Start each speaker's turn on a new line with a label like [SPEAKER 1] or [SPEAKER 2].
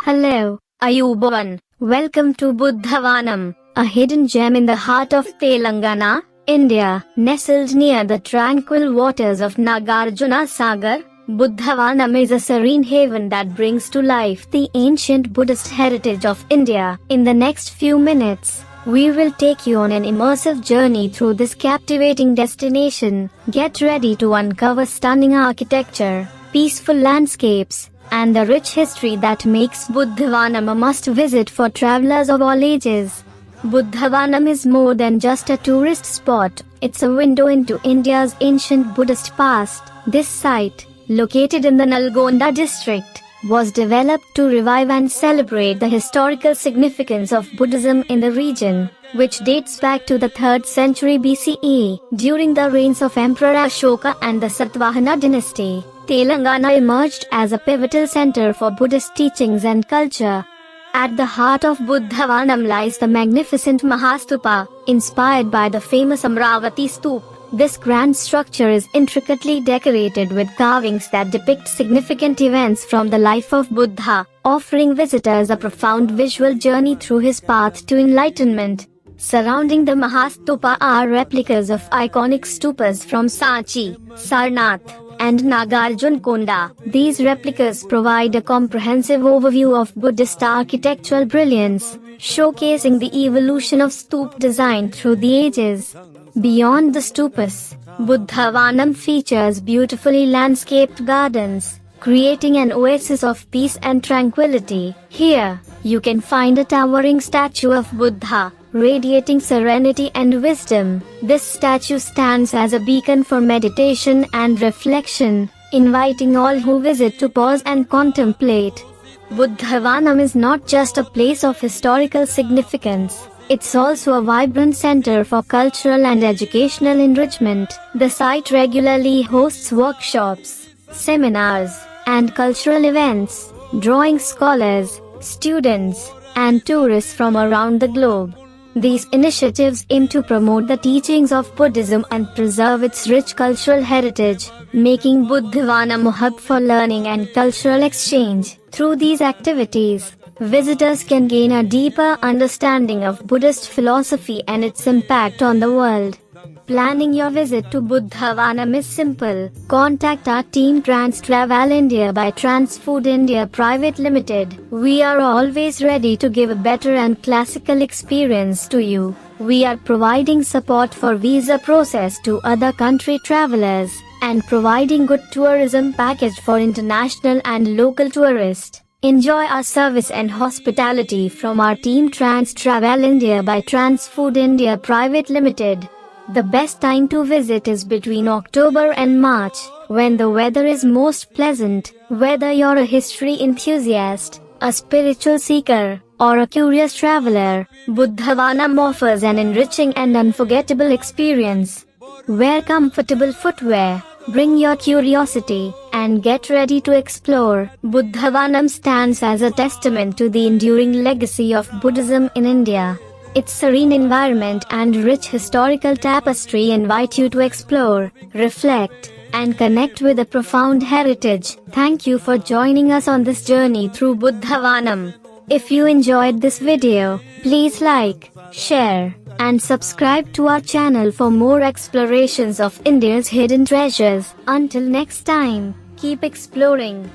[SPEAKER 1] Hello, Ayuban. Welcome to Buddhavanam, a hidden gem in the heart of Telangana, India. Nestled near the tranquil waters of Nagarjuna Sagar, Buddhavanam is a serene haven that brings to life the ancient Buddhist heritage of India. In the next few minutes, we will take you on an immersive journey through this captivating destination. Get ready to uncover stunning architecture, peaceful landscapes, and the rich history that makes Buddhavanam a must-visit for travelers of all ages. Buddhavanam is more than just a tourist spot, it's a window into India's ancient Buddhist past. This site, located in the Nalgonda district, was developed to revive and celebrate the historical significance of Buddhism in the region, which dates back to the 3rd century BCE. During the reigns of Emperor Ashoka and the Satvahana dynasty, Telangana emerged as a pivotal center for Buddhist teachings and culture. At the heart of Buddhavanam lies the magnificent Mahastupa, inspired by the famous Amravati Stupa. This grand structure is intricately decorated with carvings that depict significant events from the life of Buddha, offering visitors a profound visual journey through his path to enlightenment. Surrounding the Mahastupa are replicas of iconic stupas from Sanchi, Sarnath, and Nagarjuna. These replicas provide a comprehensive overview of Buddhist architectural brilliance, showcasing the evolution of stupa design through the ages. Beyond the stupas, Buddhavanam features beautifully landscaped gardens, creating an oasis of peace and tranquility. Here, you can find a towering statue of Buddha, radiating serenity and wisdom. This statue stands as a beacon for meditation and reflection, inviting all who visit to pause and contemplate. Buddhavanam is not just a place of historical significance, it's also a vibrant center for cultural and educational enrichment. The site regularly hosts workshops, seminars, and cultural events, drawing scholars, students, and tourists from around the globe. These initiatives aim to promote the teachings of Buddhism and preserve its rich cultural heritage, making Buddhavanam a hub for learning and cultural exchange. Through these activities, visitors can gain a deeper understanding of Buddhist philosophy and its impact on the world. Planning your visit to Buddhavanam is simple. Contact our team Trans Travel India by Transfood India Private Limited. We are always ready to give a better and classical experience to you. We are providing support for visa process to other country travelers, and providing good tourism package for international and local tourists. Enjoy our service and hospitality from our team Trans Travel India by Transfood India Private Limited. The best time to visit is between October and March, when the weather is most pleasant. Whether you're a history enthusiast, a spiritual seeker, or a curious traveler, Buddhavanam offers an enriching and unforgettable experience. Wear comfortable footwear, bring your curiosity, and get ready to explore. Buddhavanam stands as a testament to the enduring legacy of Buddhism in India. Its serene environment and rich historical tapestry invite you to explore, reflect, and connect with a profound heritage. Thank you for joining us on this journey through Buddhavanam. If you enjoyed this video, please like, share, and subscribe to our channel for more explorations of India's hidden treasures. Until next time, keep exploring.